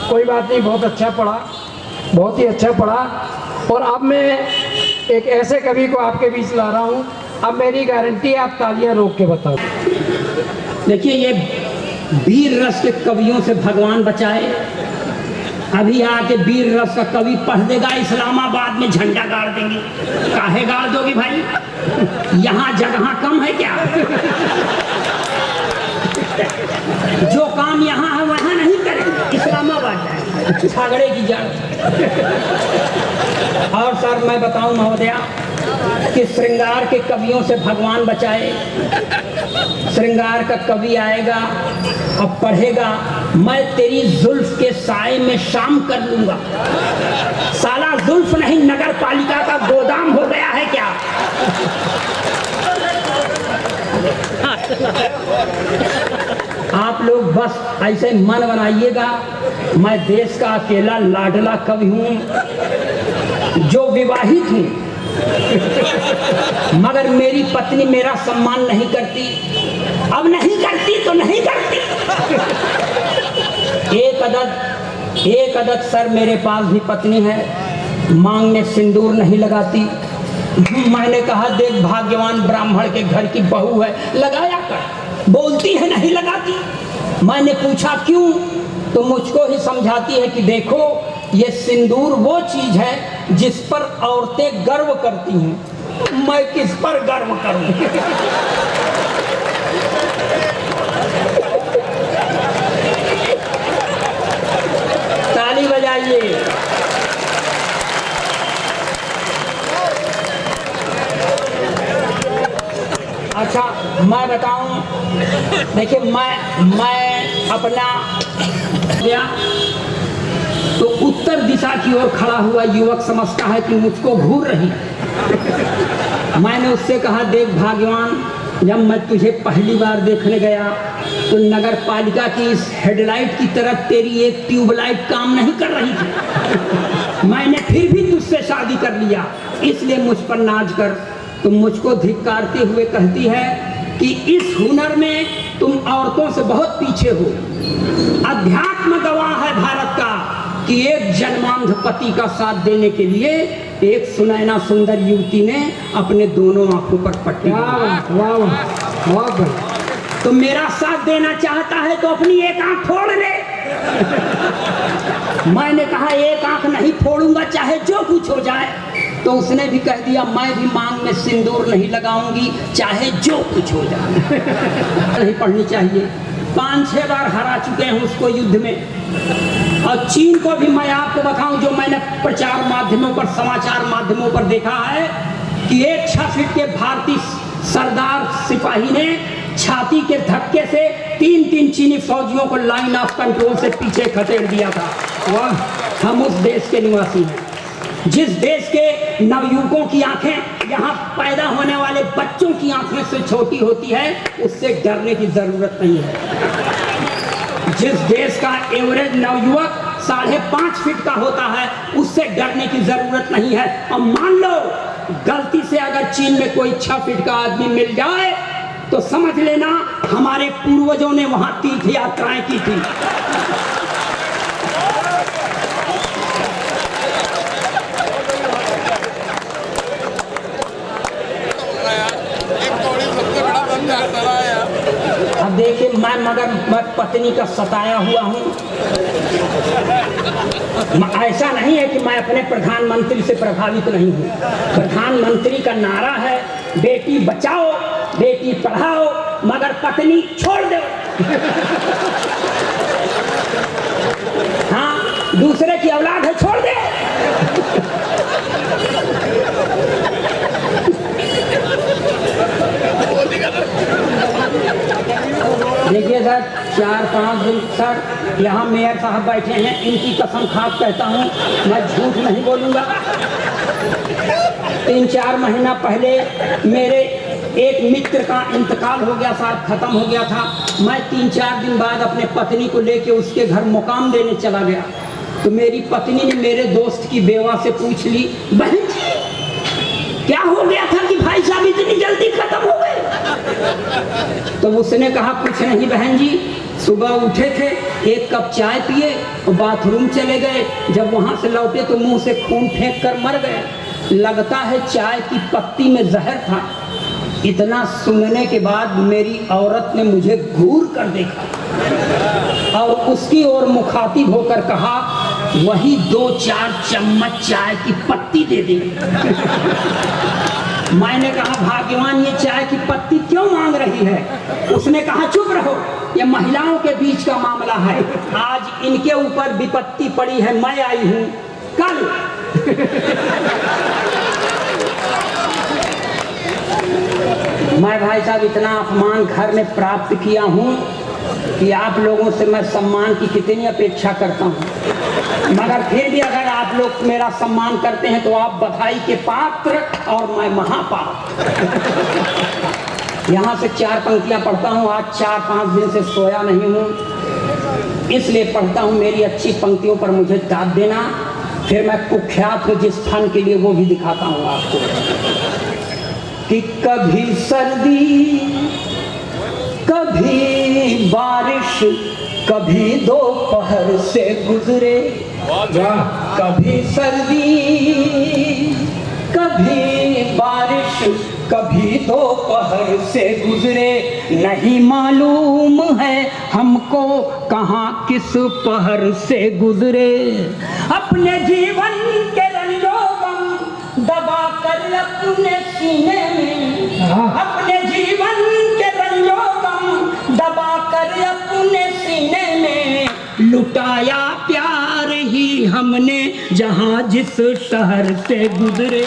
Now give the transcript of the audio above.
कोई बात नहीं, बहुत अच्छा पढ़ा, बहुत ही अच्छा पढ़ा। और अब मैं एक ऐसे कवि को आपके बीच ला रहा हूँ, अब मेरी गारंटी है आप तालियां रोक के बताओ। देखिए, ये वीर रस के कवियों से भगवान बचाए। अभी आके वीर रस का कवि पढ़ देगा, इस्लामाबाद में झंडा गाड़ देंगे। काहे गाड़ दोगे भाई? यहाँ जगह कम है क्या? जो काम यहाँ है वहाँ नहीं करेंगे, इस्लामाबाद जाए, झगड़े की जड़। और सर मैं बताऊं महोदया कि श्रृंगार के कवियों से भगवान बचाए। श्रृंगार का कवि आएगा अब पढ़ेगा, मैं तेरी जुल्फ के साए में शाम कर लूंगा। साला जुल्फ नहीं, नगर पालिका का गोदाम हो गया है क्या? आप लोग बस ऐसे मन बनाइएगा, मैं देश का अकेला लाडला कवि हूं जो विवाहित हूं, मगर मेरी पत्नी मेरा सम्मान नहीं करती। अब नहीं करती तो नहीं करती। एक अदद सर मेरे पास भी पत्नी है, मांग में सिंदूर नहीं लगाती। मैंने कहा देख भाग्यवान ब्राह्मण के घर की बहू है, लगाया कर। बोलती है नहीं लगाती। मैंने पूछा क्यों, तो मुझको ही समझाती है कि देखो ये सिंदूर वो चीज है जिस पर औरतें गर्व करती हैं, मैं किस पर गर्व करूं? ताली बजाइए। अच्छा मैं बताऊं, देखिए मैं अपना गया तो उत्तर दिशा की ओर खड़ा हुआ युवक समझता है कि मुझको घूर रही। मैंने उससे कहा देख भाग्यवान, जब मैं तुझे पहली बार देखने गया तो नगर पालिका की इस हेडलाइट की तरह तेरी एक ट्यूबलाइट काम नहीं कर रही थी। मैंने फिर भी तुझसे शादी कर लिया, इसलिए मुझ पर नाज कर। तुम मुझको धिक्कारते हुए कहती है कि इस हुनर में तुम औरतों से बहुत पीछे हो। अध्यात्म गवाह है भारत का कि एक जन्मांध पति का साथ देने के लिए एक सुनैना सुंदर युवती ने अपने दोनों आंखों पर पट्टी। वाह, तो मेरा साथ देना चाहता है तो अपनी एक आंख फोड़ ले। मैंने कहा एक आंख नहीं फोड़ूंगा चाहे जो कुछ हो जाए। तो उसने भी कह दिया मैं भी मांग में सिंदूर नहीं लगाऊंगी चाहे जो कुछ हो जाए। नहीं पढ़नी चाहिए। 5-6 बार हरा चुके हैं उसको युद्ध में। और चीन को भी मैं आपको बताऊं, जो मैंने प्रचार माध्यमों पर, समाचार माध्यमों पर देखा है कि एक 6 फीट के भारतीय सरदार सिपाही ने छाती के धक्के से 3-3 चीनी फौजियों को लाइन ऑफ कंट्रोल से पीछे खदेड़ दिया था। वाह, हम उस देश के निवासी हैं। जिस देश के नवयुवकों की आंखें यहाँ पैदा होने वाले बच्चों की आंखें से छोटी होती है, उससे डरने की जरूरत नहीं है। जिस देश का एवरेज नवयुवक 5.5 फीट का होता है, उससे डरने की जरूरत नहीं है। और मान लो गलती से अगर चीन में कोई 6 फीट का आदमी मिल जाए तो समझ लेना हमारे पूर्वजों ने वहां तीर्थ यात्राएं की थी। अब देखिए मैं पत्नी का सताया हुआ हूँ। ऐसा नहीं है कि मैं अपने प्रधानमंत्री से प्रभावित नहीं हूँ। प्रधानमंत्री का नारा है बेटी बचाओ बेटी पढ़ाओ, मगर पत्नी छोड़ दो। हाँ, दूसरे की औलाद है, छोड़ दे। देखिए सर, 4-5 दिन सर यहाँ मेयर साहब बैठे हैं, इनकी कसम खा कहता हूँ मैं झूठ नहीं बोलूँगा। 3-4 महीना पहले मेरे एक मित्र का इंतकाल हो गया, साहब खत्म हो गया था। मैं 3-4 दिन बाद अपने पत्नी को लेके उसके घर मुकाम देने चला गया तो मेरी पत्नी ने मेरे दोस्त की बेवा से पूछ ली, बहन जी क्या हो गया था कि भाई साहब इतनी जल्दी खत्म हो गए? तो उसने कहा कुछ नहीं बहन जी, सुबह उठे थे, एक कप चाय पिए और बाथरूम चले गए। जब वहां से लौटे तो मुंह से खून फेंक कर मर गए। लगता है चाय की पत्ती में जहर था। इतना सुनने के बाद मेरी औरत ने मुझे घूर कर देखा और उसकी ओर मुखातिब होकर कहा, वही 2-4 चम्मच चाय की पत्ती दे दी। मैंने कहा, भाग्यवान ये चाय की पत्ती क्यों मांग रही है? उसने कहा, चुप रहो, ये महिलाओं के बीच का मामला है। आज इनके ऊपर विपत्ति पड़ी है, मैं आई हूं कल। मैं भाई साहब इतना अपमान घर में प्राप्त किया हूं कि आप लोगों से मैं सम्मान की कितनी अपेक्षा करता हूं, मगर फिर भी अगर आप लोग मेरा सम्मान करते हैं तो आप बधाई के पात्र और मैं महापात्र। यहाँ से 4 पंक्तियां पढ़ता हूँ। आज 4-5 दिन से सोया नहीं हूँ, इसलिए पढ़ता हूँ। मेरी अच्छी पंक्तियों पर मुझे दाद देना, फिर मैं कुख्यात हूँ जिस फन के लिए वो भी दिखाता हूँ आपको। कि कभी सर्दी, कभी बारिश, कभी दोपहर से गुजरे, कभी सर्दी, कभी बारिश, कभी दोपहर से गुजरे, नहीं मालूम है हमको कहाँ किस पहर से गुजरे। अपने जीवन के रंजों गम दबा कर अपने सीने में, अपने जीवन के रंजों गम दबा कर अपने सीने में, लुटाया प्यार ही हमने जहाँ जिस शहर से गुजरे।